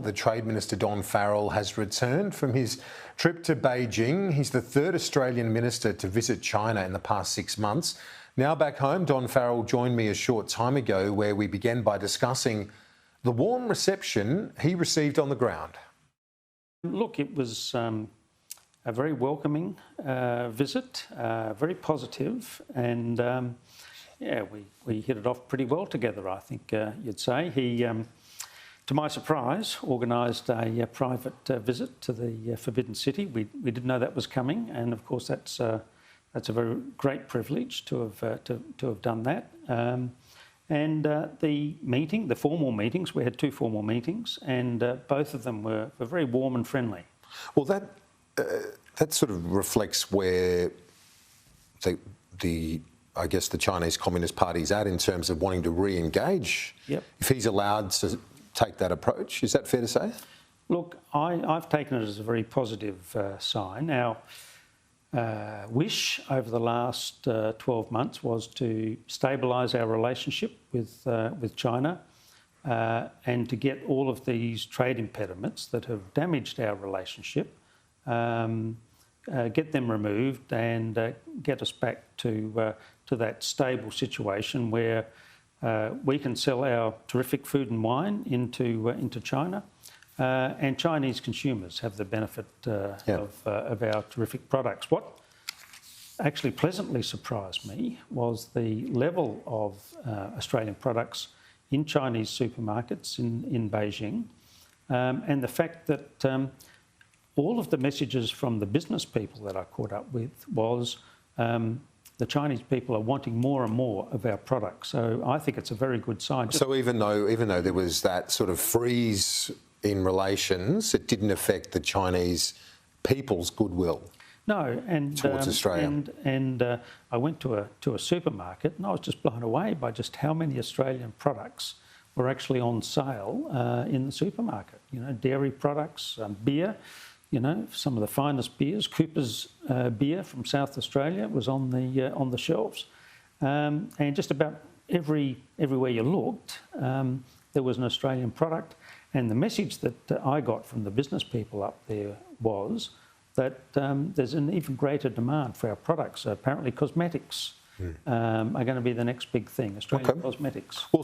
the Trade Minister Don Farrell has returned from his trip to Beijing. He's the third Australian minister to visit China in the past 6 months. Now back home, Don Farrell joined me a short time ago where we began by discussing the warm reception he received on the ground. Look, it was a very welcoming visit, very positive, and yeah, we hit it off pretty well together, I think you'd say. He, to my surprise, organised a private visit to the Forbidden City. We didn't know that was coming, and of course that's a very great privilege to have done that. And the formal meetings, we had 2 formal meetings, and both of them were very warm and friendly. Well, that sort of reflects where I guess the Chinese Communist Party's at in terms of wanting to re-engage. Yep. If he's allowed to take that approach, is that fair to say? Look, I've taken it as a very positive sign. Our wish over the last 12 months was to stabilise our relationship with China and to get all of these trade impediments that have damaged our relationship, get them removed and get us back to that stable situation where we can sell our terrific food and wine into China, and Chinese consumers have the benefit of our terrific products. What actually pleasantly surprised me was the level of Australian products in Chinese supermarkets in Beijing, and the fact that all of the messages from the business people that I caught up with was the Chinese people are wanting more and more of our products. So I think it's a very good sign. So even though there was that sort of freeze in relations, it didn't affect the Chinese people's goodwill. No, and towards Australia. And I went to a supermarket and I was just blown away by just how many Australian products were actually on sale in the supermarket. You know, dairy products, beer. You know, some of the finest beers. Cooper's beer from South Australia was on the shelves, and just about everywhere you looked, there was an Australian product. And the message that I got from the business people up there was that there's an even greater demand for our products. So apparently, cosmetics are going to be the next big thing. Australian cosmetics. Well,